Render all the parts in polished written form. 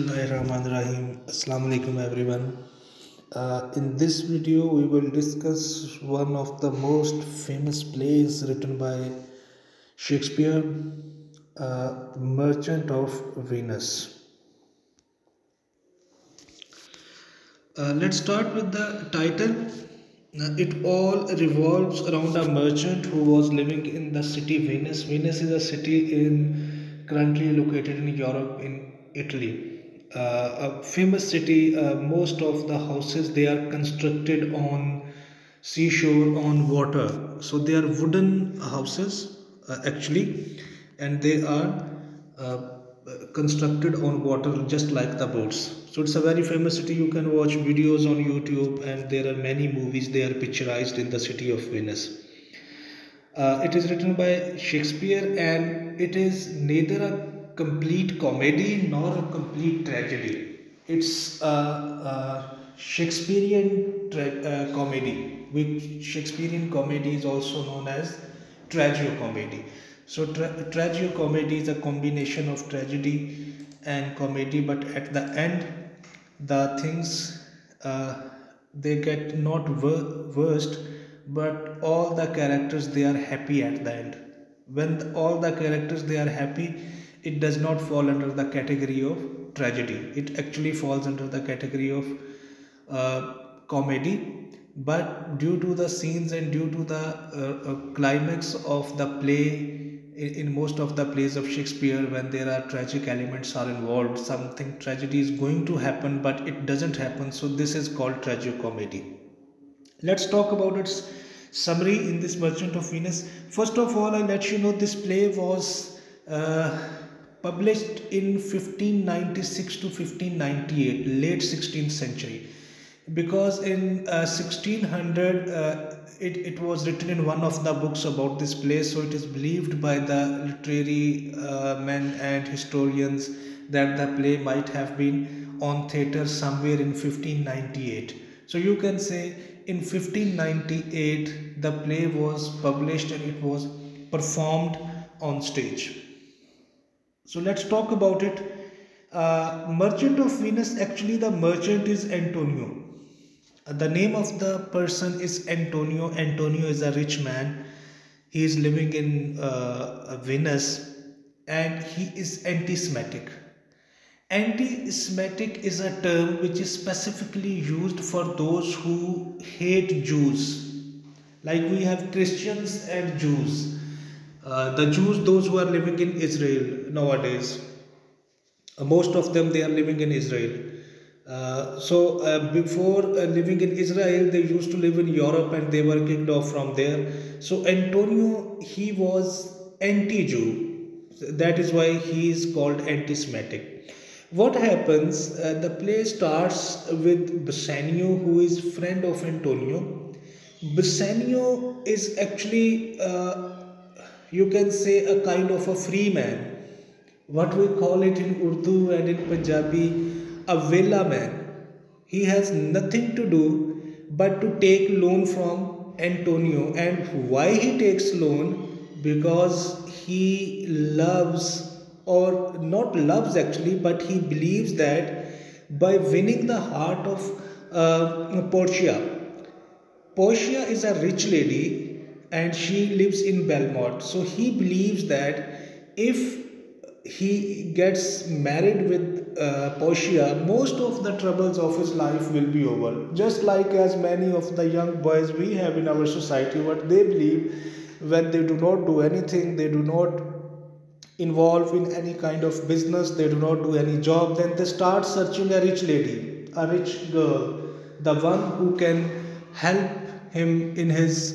Bismillahirrahmanirrahim. Assalamu alaikum everyone. In this video, we will discuss one of the most famous plays written by Shakespeare, Merchant of Venus. Let's start with the title. It all revolves around a merchant who was living in the city Venice. Venice is a city currently located in Europe, in Italy. A famous city. Most of the houses they are constructed on seashore, on water. So they are wooden houses actually, and they are uh, constructed on water just like the boats. So it's a very famous city. You can watch videos on YouTube, and there are many movies they are picturized in the city of Venice. It is written by Shakespeare, and it is neither a complete comedy nor a complete tragedy. It's a Shakespearean comedy, which Shakespearean comedy is also known as tragicomedy. So, tragicomedy is a combination of tragedy and comedy, but at the end, the things they get not worst, but all the characters they are happy at the end. When all the characters they are happy, it does not fall under the category of tragedy. It actually falls under the category of comedy. But due to the scenes and due to the climax of the play, in most of the plays of Shakespeare, when there are tragic elements are involved, something tragedy is going to happen but it doesn't happen, so this is called tragicomedy. Let's talk about its summary in this Merchant of Venus. First of all, I'll let you know this play was published in 1596 to 1598, late 16th century, because in 1600 it was written in one of the books about this play. So it is believed by the literary men and historians that the play might have been on theatre somewhere in 1598. So you can say in 1598 the play was published and it was performed on stage. So let's talk about it. Merchant of Venus, actually the merchant is Antonio. The name of the person is Antonio. Antonio is a rich man. He is living in Venice, and he is anti-Semitic. Anti-Semitic is a term which is specifically used for those who hate Jews. Like we have Christians and Jews. The Jews, those who are living in Israel nowadays, most of them they are living in Israel. Before living in Israel, they used to live in Europe and they were kicked off from there. So Antonio, he was anti-Jew. That is why he is called anti-Semitic. What happens? The play starts with Bassanio, who is friend of Antonio. Bassanio is actually, you can say, a kind of a free man. What we call it in Urdu and in Punjabi, a villa man. He has nothing to do but to take loan from Antonio. And why he takes loan? Because he loves, or not loves actually, but he believes that by winning the heart of Portia. Portia is a rich lady and she lives in Belmont. So he believes that if he gets married with Portia, most of the troubles of his life will be over. Just like as many of the young boys we have in our society, what they believe, when they do not do anything, they do not involve in any kind of business, they do not do any job, then they start searching a rich lady, a rich girl, the one who can help him in his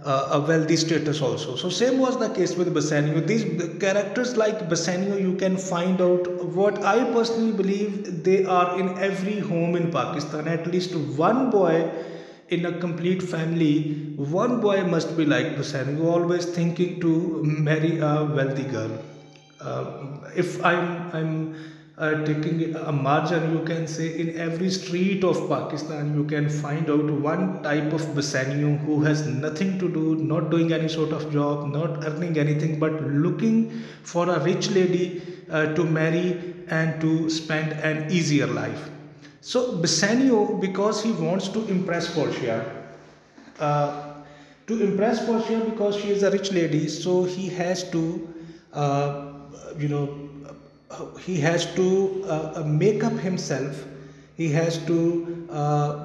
a wealthy status also. So same was the case with Bassanio. These characters like Bassanio, you can find out, what I personally believe, they are in every home in Pakistan. At least one boy in a complete family, one boy must be like Bassanio, always thinking to marry a wealthy girl. If I'm taking a margin, you can say in every street of Pakistan, you can find out one type of Bassanio who has nothing to do, not doing any sort of job, not earning anything, but looking for a rich lady to marry and to spend an easier life. So Bassanio, because he wants to impress Portia, to impress Portia because she is a rich lady, so he has to, you know, he has to make up himself. He has to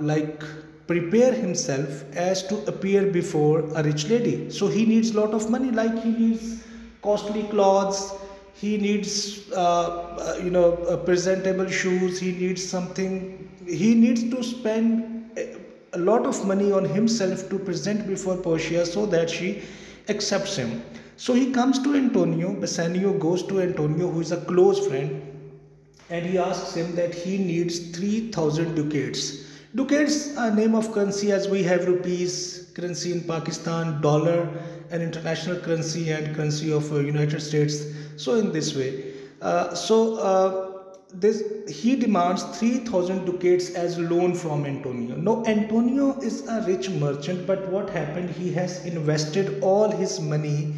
like prepare himself as to appear before a rich lady. So he needs lot of money, like he needs costly clothes, he needs presentable shoes, he needs something, he needs to spend a lot of money on himself to present before Portia so that she accepts him. So he comes to Antonio. Bassanio goes to Antonio, who is a close friend, and he asks him that he needs 3,000 ducats. Ducats are name of currency, as we have rupees currency in Pakistan, dollar an international currency, and currency of United States. So in this way, this he demands 3,000 ducats as loan from Antonio. No, Antonio is a rich merchant, but what happened? He has invested all his money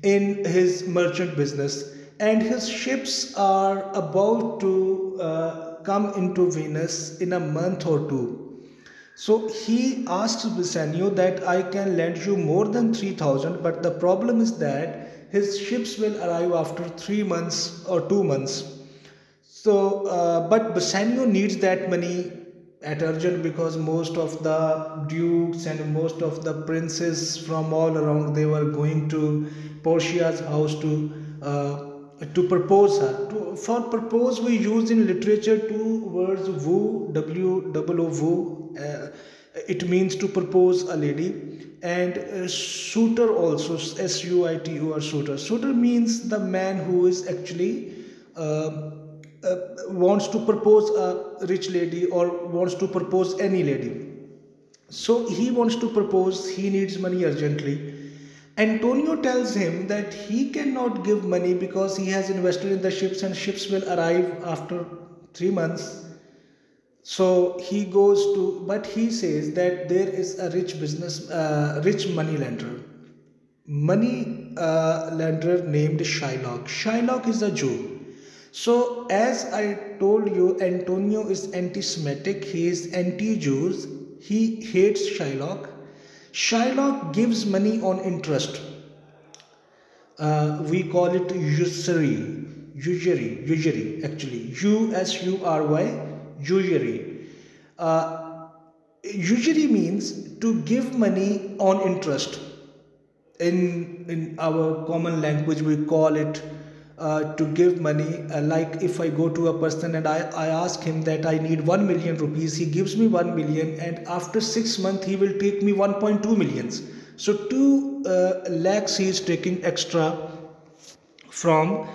in his merchant business, and his ships are about to come into Venus in a month or two. So he asks Bassanio that I can lend you more than 3,000, but the problem is that his ships will arrive after 3 months or 2 months. So, but Bassanio needs that money at urgent, because most of the dukes and most of the princes from all around, they were going to Portia's house to propose her. For propose, we use in literature two words: woo, W O woo. It means to propose a lady, and suitor also, SUITO, or suitor. Suitor means the man who is actually wants to propose a rich lady, or wants to propose any lady. So he wants to propose, he needs money urgently. Antonio tells him that he cannot give money because he has invested in the ships, and ships will arrive after 3 months. So he goes to, but he says that there is a rich money lender named Shylock. Shylock is a Jew. So, as I told you, Antonio is anti Semitic, he is anti Jews, he hates Shylock. Shylock gives money on interest. We call it usury actually, USURY, usury. Usury means to give money on interest. In our common language, we call it to give money, like if I go to a person and I ask him that I need 1 million rupees, he gives me 1 million, and after 6 months he will take me 1.2 millions. So 2 lakhs he is taking extra from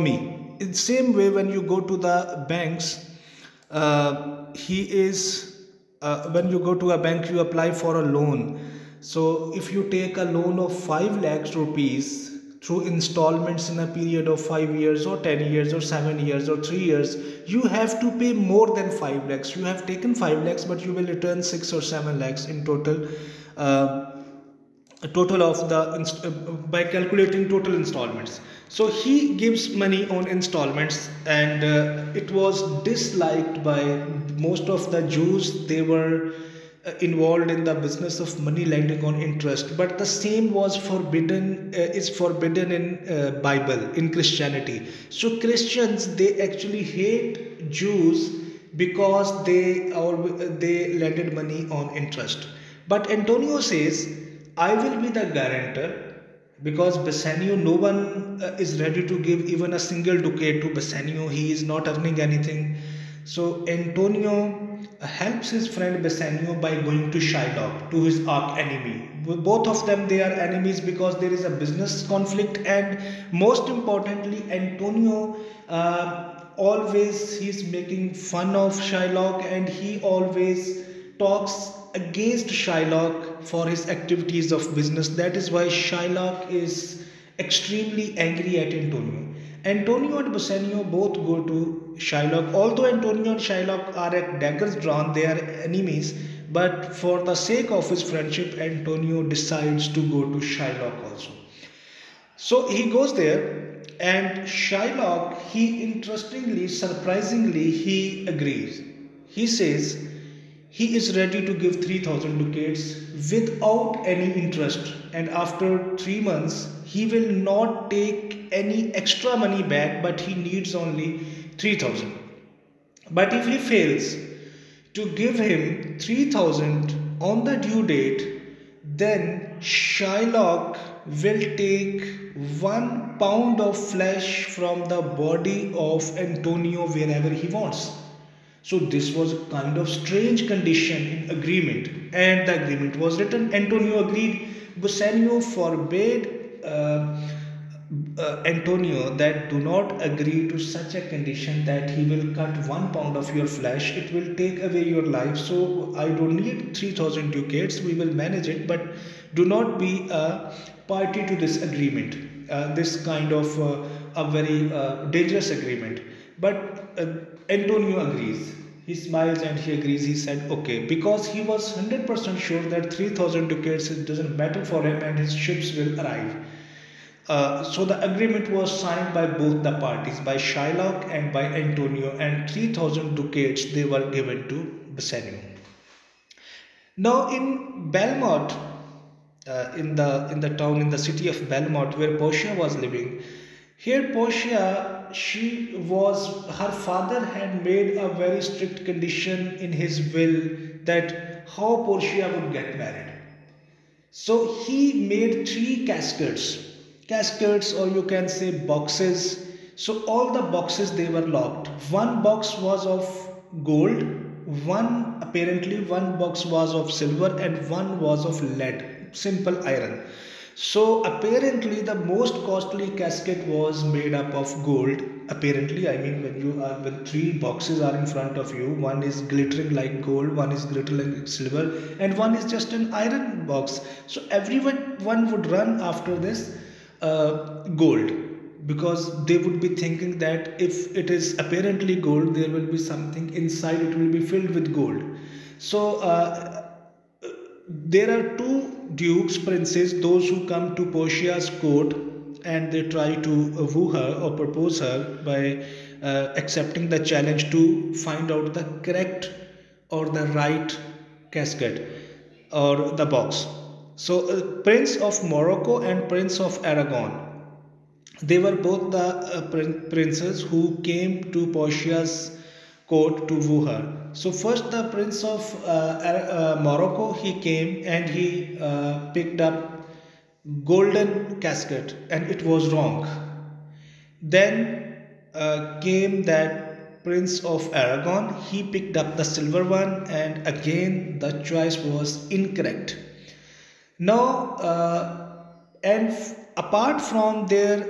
me. In the same way, when you go to the banks, he is when you go to a bank, you apply for a loan. So if you take a loan of 5 lakhs rupees through installments in a period of 5 years or 10 years or 7 years or 3 years, you have to pay more than 5 lakhs. You have taken 5 lakhs, but you will return 6 or 7 lakhs in total. Total of the by calculating total installments. So he gives money on installments, and it was disliked by most of the Jews. They were involved in the business of money lending on interest, but the same was forbidden, is forbidden in Bible, in Christianity. So Christians, they actually hate Jews because they lended money on interest. But Antonio says, I will be the guarantor, because Bassanio, no one is ready to give even a single ducat to Bassanio. He is not earning anything. So Antonio helps his friend Bassanio by going to Shylock, to his arch enemy. Both of them, they are enemies because there is a business conflict, and most importantly, Antonio always, he's making fun of Shylock, and he always talks against Shylock for his activities of business. That is why Shylock is extremely angry at Antonio. Antonio and Bassanio both go to Shylock. Although Antonio and Shylock are at daggers drawn, they are enemies. But for the sake of his friendship, Antonio decides to go to Shylock also. So he goes there, and Shylock, he interestingly, surprisingly, he agrees. He says he is ready to give 3,000 ducats without any interest, and after 3 months, he will not take any extra money back, but he needs only 3,000. But if he fails to give him 3,000 on the due date, then Shylock will take 1 pound of flesh from the body of Antonio wherever he wants. So this was a kind of strange condition in agreement, and the agreement was written. Antonio agreed. Bassanio forbade Antonio that do not agree to such a condition that he will cut 1 pound of your flesh. It will take away your life. So I don't need 3,000 ducats. We will manage it, but do not be a party to this agreement. This kind of a very dangerous agreement. But Antonio agrees. He smiles and he agrees. He said, okay, because he was 100% sure that 3,000 ducats doesn't matter for him and his ships will arrive. So the agreement was signed by both the parties, by Shylock and by Antonio, and 3,000 ducats they were given to Bassanio. Now in Belmont, in the town, in the city of Belmont, where Portia was living, here Portia, her father had made a very strict condition in his will that how Portia would get married. So he made three caskets, or you can say boxes. So all the boxes they were locked. One box was of gold, one box was of silver, and one was of lead, simple iron. So apparently the most costly casket was made up of gold. Apparently, I mean, when three boxes are in front of you, one is glittering like gold, one is glittering like silver, and one is just an iron box. So everyone would run after this gold, because they would be thinking that if it is apparently gold, there will be something inside, it will be filled with gold. So there are two dukes, princes, those who come to Portia's court and they try to woo her or propose her by accepting the challenge to find out the correct or the right casket or the box. So Prince of Morocco and Prince of Aragon, they were both the princes who came to Portia's court to woo her. So first the Prince of Morocco, he came and he picked up golden casket, and it was wrong. Then came that Prince of Aragon, he picked up the silver one, and again the choice was incorrect. Now apart from their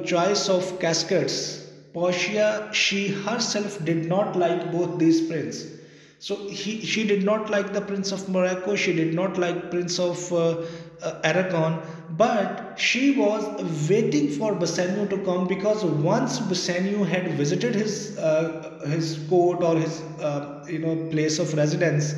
choice of caskets, Portia, she herself did not like both these princes. So she did not like the Prince of Morocco, she did not like Prince of Aragon, but she was waiting for Bassanio to come, because once Bassanio had visited his court or his place of residence,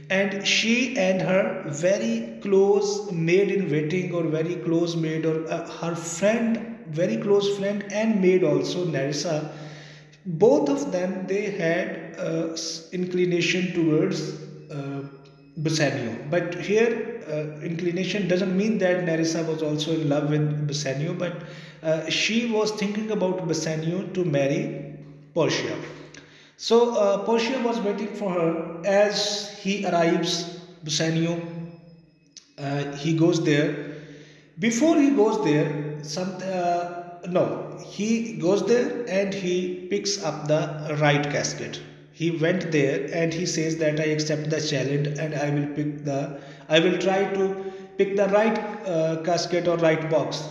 and she and her very close maid in waiting, or very close maid, or her friend, very close friend and maid also, Nerissa, both of them, they had inclination towards Bassanio. But here inclination doesn't mean that Nerissa was also in love with Bassanio, but she was thinking about Bassanio to marry Portia. So Portia was waiting for her. As he arrives, Bassanio, he goes there. Before he goes there, he goes there and he picks up the right casket. He went there and he says that I accept the challenge, and I will try to pick the right casket or right box.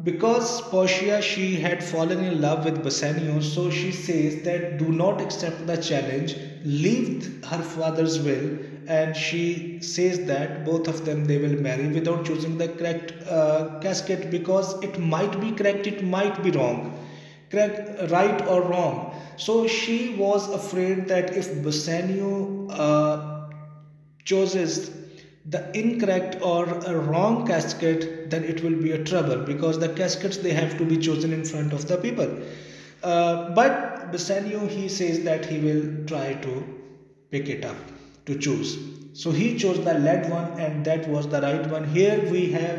Because Portia, she had fallen in love with Bassanio, so she says that do not accept the challenge, leave her father's will, and she says that both of them they will marry without choosing the correct casket, because it might be correct, it might be wrong, correct, right or wrong. So she was afraid that if Bassanio chooses the incorrect or a wrong casket, then it will be a trouble, because the caskets they have to be chosen in front of the people. But Bassanio, he says that he will try to pick it up, to choose. So he chose the lead one, and that was the right one. Here we have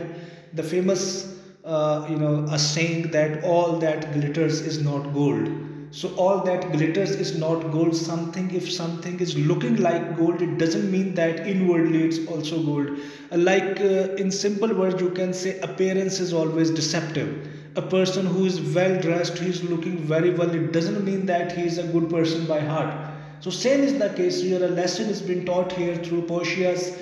the famous, a saying that all that glitters is not gold. So all that glitters is not gold. Something, if something is looking like gold, it doesn't mean that inwardly it's also gold. In simple words, you can say appearance is always deceptive. A person who is well dressed, he is looking very well, it doesn't mean that he is a good person by heart. So same is the case here. A lesson is being taught here through Portia's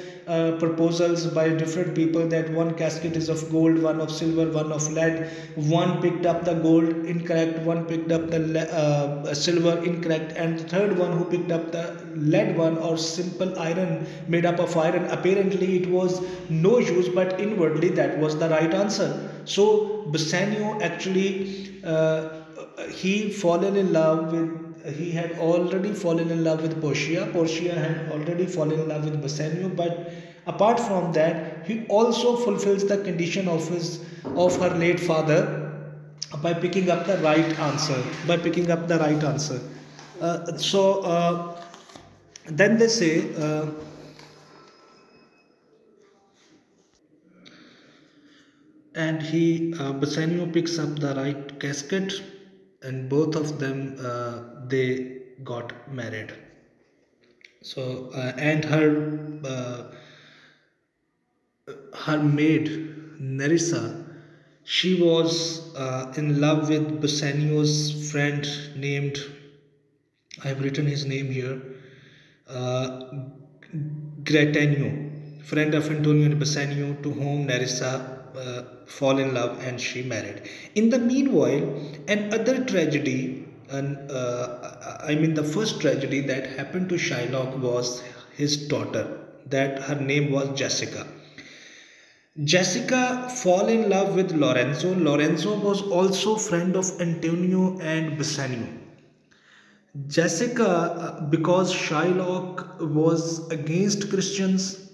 proposals by different people, that one casket is of gold, one of silver, one of lead. One picked up the gold incorrect, one picked up the silver incorrect, and the third one who picked up the lead one, or simple iron made up of iron, apparently it was no use, but inwardly that was the right answer. So Bassanio actually he fallen in love with, he had already fallen in love with Portia. Portia had already fallen in love with Bassanio, but apart from that, he also fulfills the condition of her late father by picking up the right answer. By picking up the right answer. Then they say. And he Bassanio picks up the right casket, and both of them they got married. So and her maid Nerissa, she was in love with Bassanio's friend named, I have written his name here, uh, Gratanio, friend of Antonio and Bassanio, to whom Nerissa fall in love, and she married. In the meanwhile, another tragedy, and I mean the first tragedy that happened to Shylock was his daughter, that her name was Jessica. Jessica fall in love with Lorenzo. Lorenzo was also friend of Antonio and Bassanio. Jessica, because Shylock was against Christians,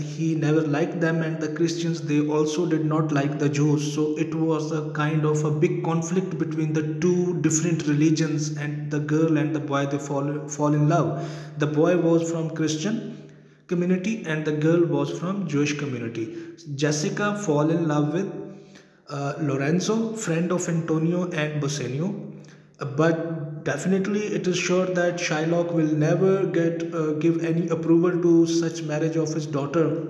he never liked them, and the Christians they also did not like the Jews. So it was a kind of a big conflict between the two different religions, and the girl and the boy they fall in love. The boy was from Christian community, and the girl was from Jewish community. Jessica fall in love with Lorenzo, friend of Antonio and Bassanio, but definitely it is sure that Shylock will never give any approval to such marriage of his daughter.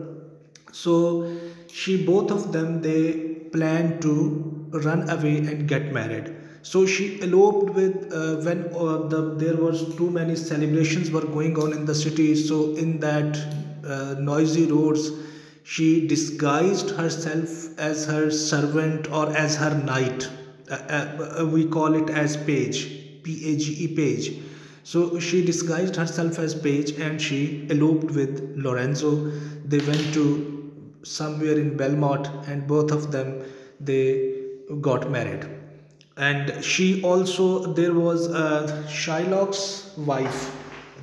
So she, both of them, they plan to run away and get married. So she eloped with, when there was too many celebrations were going on in the city. So in that noisy roads, she disguised herself as her servant or as her knight. We call it as page, Page, page. So she disguised herself as page, and she eloped with Lorenzo. They went to somewhere in Belmont, and both of them they got married. And she also, there was Shylock's wife,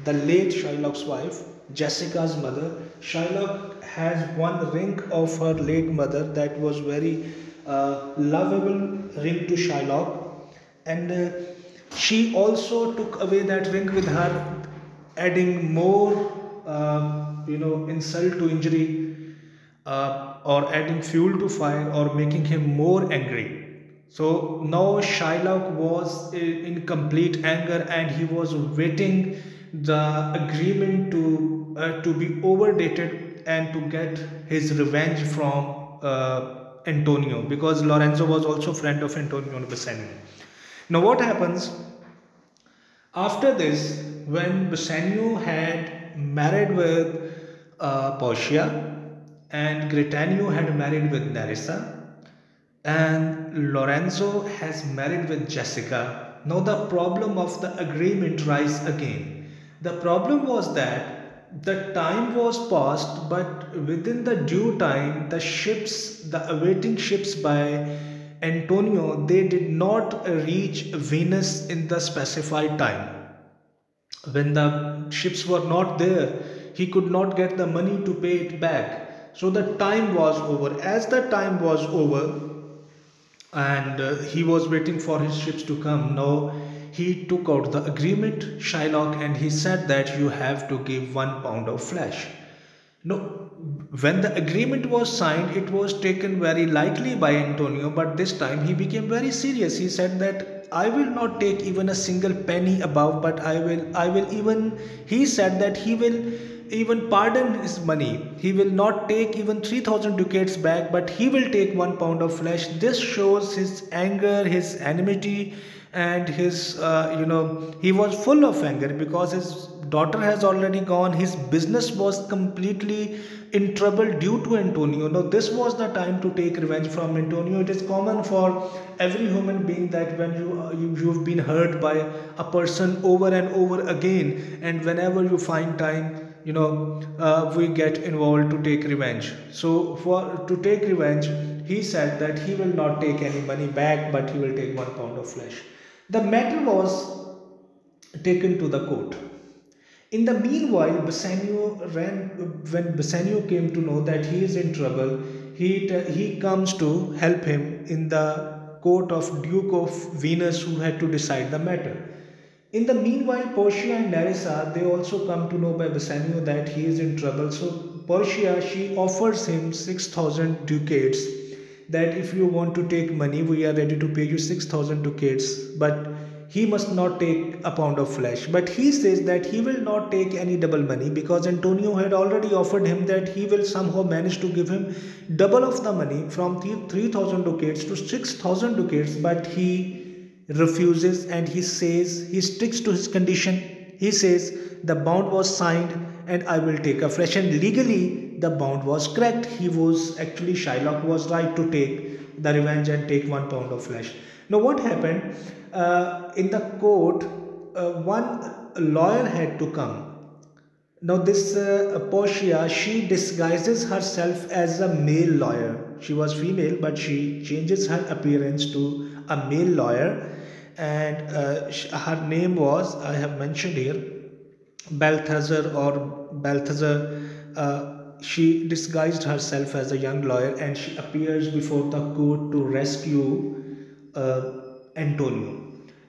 the late Shylock's wife, Jessica's mother. Shylock has one ring of her late mother that was very lovable ring to Shylock, and she also took away that ring with her, adding more insult to injury, or adding fuel to fire, or making him more angry. So now Shylock was in complete anger, and he was waiting the agreement to be overdated and to get his revenge from Antonio, because Lorenzo was also friend of Antonio and Bassanio. Now what happens after this, when Bassanio had married with Portia, and Gritanio had married with Nerissa, and Lorenzo has married with Jessica. Now the problem of the agreement rise again. The problem was that The time was passed, but within the due time, the ships, the awaiting ships by Antonio, they did not reach Venus in the specified time. When the ships were not there, he could not get the money to pay it back. So the time was over. As the time was over, and he was waiting for his ships to come. Now he took out the agreement, Shylock, and he said that you have to give 1 pound of flesh. No, when the agreement was signed, it was taken very lightly by Antonio, but this time he became very serious. He said that I will not take even a single penny above, but I will even, he said that he will even pardon his money. He will not take even 3000 ducats back, but he will take 1 pound of flesh. This shows his anger, his enmity, and his, he was full of anger because his daughter has already gone. His business was completely in trouble due to Antonio. Now, this was the time to take revenge from Antonio. It is common for every human being that when you've been hurt by a person over and over again, and whenever you find time, we get involved to take revenge. So, for to take revenge, he said that he will not take any money back, but he will take 1 pound of flesh. The matter was taken to the court. In the meanwhile, when Bassanio came to know that he is in trouble, he comes to help him in the court of Duke of Venus, who had to decide the matter. In the meanwhile, Portia and Nerissa, they also come to know by Bassanio that he is in trouble. So Portia, she offers him 6,000 ducats, that if you want to take money, we are ready to pay you 6,000 ducats, but he must not take a pound of flesh. But he says that he will not take any double money, because Antonio had already offered him that he will somehow manage to give him double of the money, from 3,000 ducats to 6,000 ducats. But he refuses, and he says, he sticks to his condition. He says the bond was signed and I will take a flesh, and legally the bond was correct. He was actually, Shylock was right to take the revenge and take 1 pound of flesh. Now what happened, in the court, one lawyer had to come. Now this Portia, she disguises herself as a male lawyer. She was female, but she changes her appearance to a male lawyer, and her name was, I have mentioned here, Balthazar or Balthazar. She disguised herself as a young lawyer, and she appears before the court to rescue Antonio.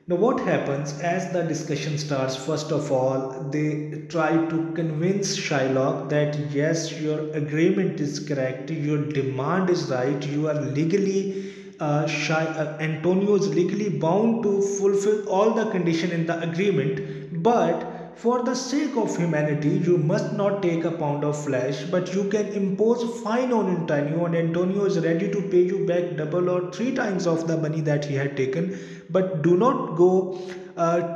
Now, what happens as the discussion starts? First of all, they try to convince Shylock that yes, your agreement is correct, your demand is right, you are legally, Antonio is legally bound to fulfill all the condition in the agreement, but for the sake of humanity, you must not take a pound of flesh, but you can impose fine on Antonio, and Antonio is ready to pay you back double or three times of the money that he had taken. But do not go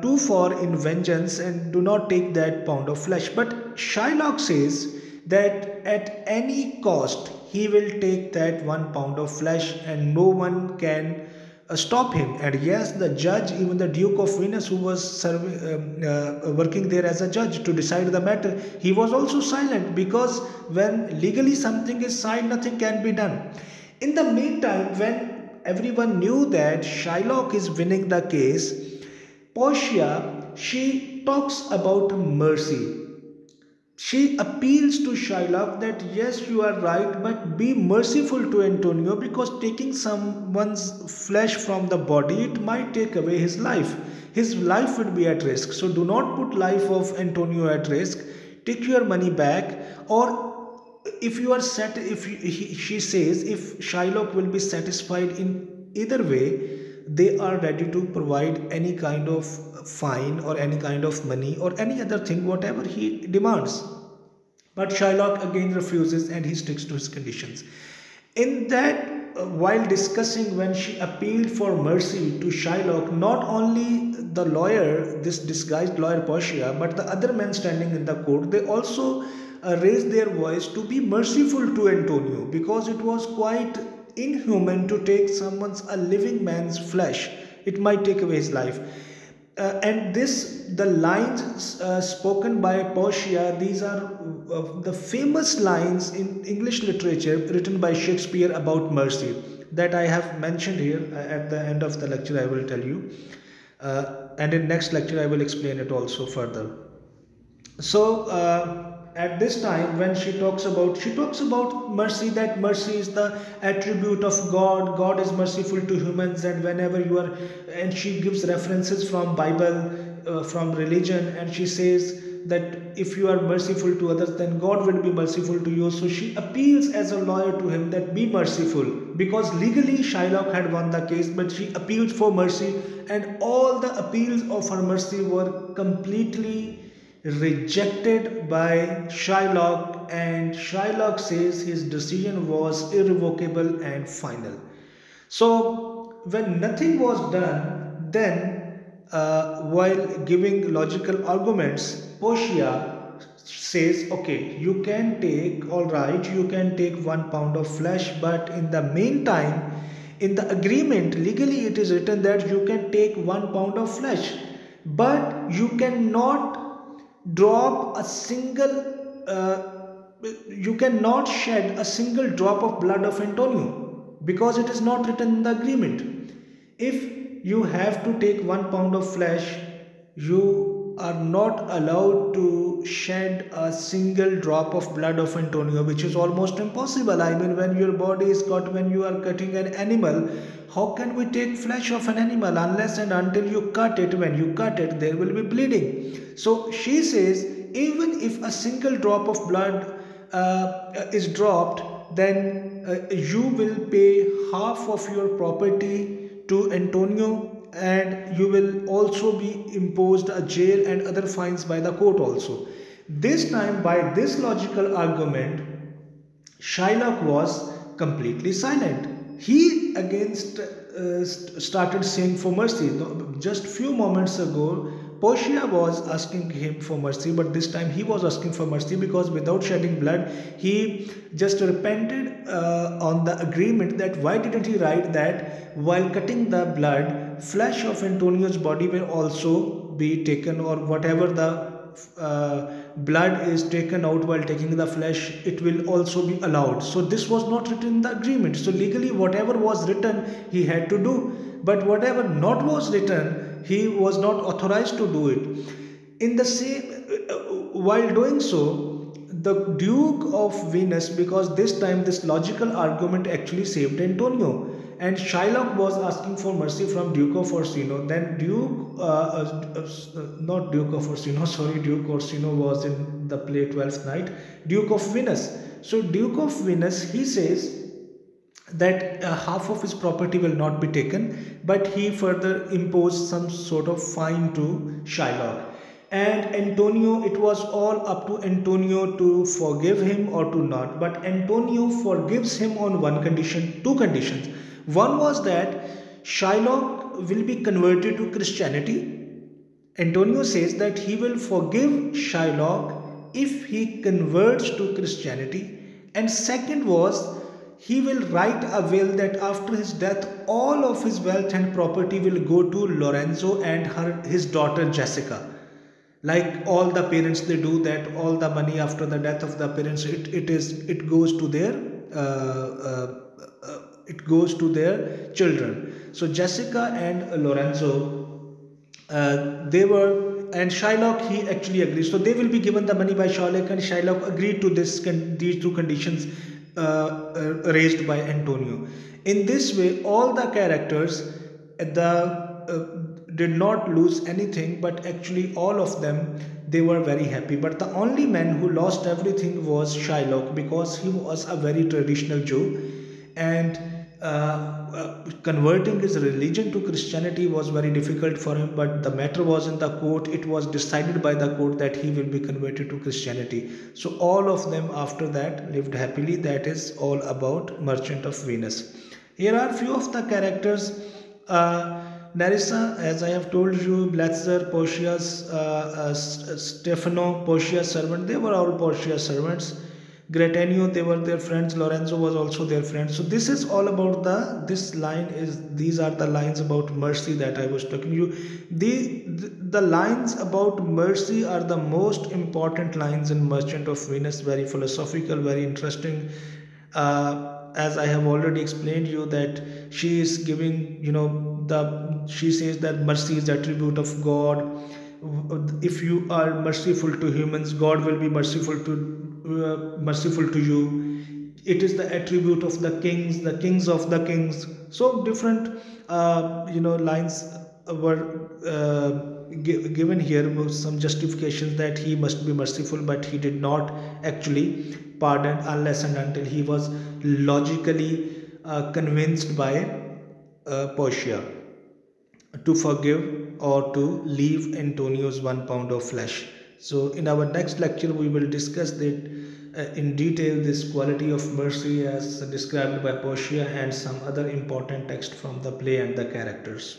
too far in vengeance and do not take that pound of flesh. But Shylock says that at any cost he will take that 1 pound of flesh, and no one can stop him. And yes, the judge, even the Duke of Venus, who was working there as a judge to decide the matter, he was also silent, because when legally something is signed, nothing can be done. In the meantime, when everyone knew that Shylock is winning the case, Portia, she talks about mercy. She appeals to Shylock that yes, you are right, but be merciful to Antonio, because taking someone's flesh from the body, it might take away his life. His life would be at risk. So do not put life of Antonio at risk. Take your money back, or if you are set, if you, she says, if Shylock will be satisfied in either way, they are ready to provide any kind of fine or any kind of money or any other thing, whatever he demands. But Shylock again refuses, and he sticks to his conditions. In that, while discussing, when she appealed for mercy to Shylock, not only the lawyer, this disguised lawyer Portia, but the other men standing in the court, they also raised their voice to be merciful to Antonio, because it was quite inhuman to take a living man's flesh. It might take away his life. And this the lines spoken by Portia, these are the famous lines in English literature written by Shakespeare about mercy that I have mentioned here. At the end of the lecture I will tell you, and in next lecture I will explain it also further. So at this time when she talks about mercy, that mercy is the attribute of God. God is merciful to humans, and whenever you are, and she gives references from Bible, from religion, and she says that if you are merciful to others, then God will be merciful to you. So she appeals as a lawyer to him that be merciful, because legally Shylock had won the case, but she appealed for mercy, and all the appeals of her mercy were completely rejected by Shylock, and Shylock says his decision was irrevocable and final. So, when nothing was done, then while giving logical arguments, Portia says, okay, you can take, all right, you can take 1 pound of flesh, but in the meantime, in the agreement, legally it is written that you can take 1 pound of flesh, but you cannot drop a single you cannot shed a single drop of blood of Antonio, because it is not written in the agreement. If you have to take 1 pound of flesh, you are not allowed to shed a single drop of blood of Antonio, which is almost impossible. I mean, when your body is cut, when you are cutting an animal, how can we take flesh of an animal unless and until you cut it? When you cut it, there will be bleeding. So she says, even if a single drop of blood is dropped, then you will pay half of your property to Antonio, and you will also be imposed a jail and other fines by the court also. This time, by this logical argument, Shylock was completely silent. He again started saying for mercy. Just few moments ago, Portia was asking him for mercy, but this time he was asking for mercy because without shedding blood, he just repented on the agreement that why didn't he write that while cutting the blood, flesh of Antonio's body will also be taken, or whatever the blood is taken out while taking the flesh, it will also be allowed. So this was not written in the agreement. So legally whatever was written he had to do, but whatever not was written he was not authorized to do it. In the same while doing so, the Duke of Venus, because this time this logical argument actually saved Antonio, and Shylock was asking for mercy from Duke of Orsino. Then not Duke of Orsino, sorry, Duke Orsino was in the play Twelfth Night, Duke of Venus. So Duke of Venus, he says that half of his property will not be taken, but he further imposed some sort of fine to Shylock. And Antonio, it was all up to Antonio to forgive him or to not. But Antonio forgives him on one condition, two conditions. One was that Shylock will be converted to Christianity. Antonio says that he will forgive Shylock if he converts to Christianity. And second was, he will write a will that after his death, all of his wealth and property will go to Lorenzo and his daughter Jessica. Like all the parents, they do that. All the money after the death of the parents, it goes to their children. So Jessica and Lorenzo, they were, and Shylock, he actually agrees. So they will be given the money by Shylock, and Shylock agreed to these two conditions raised by Antonio. In this way, all the characters did not lose anything, but actually all of them, they were very happy. But the only man who lost everything was Shylock, because he was a very traditional Jew, and converting his religion to Christianity was very difficult for him. But the matter was in the court. It was decided by the court that he will be converted to Christianity. So all of them after that lived happily. That is all about Merchant of Venus. Here are few of the characters. Nerissa, as I have told you, Bletzer, Portia's Stefano, Portia's servant, they were all Portia's servants. Gratanio, they were their friends. Lorenzo was also their friend. So this is all about these are the lines about mercy that I was talking to you. The lines about mercy are the most important lines in Merchant of Venus. Very philosophical, very interesting. As I have already explained you that she is giving, she says that mercy is attribute of God. If you are merciful to humans, God will be merciful to you. It is the attribute of the kings of the kings. So different lines were given here with some justifications that he must be merciful, but he did not actually pardon unless and until he was logically convinced by Portia to forgive or to leave Antonio's 1 pound of flesh. So, in our next lecture, we will discuss that in detail this quality of mercy as described by Portia and some other important text from the play and the characters.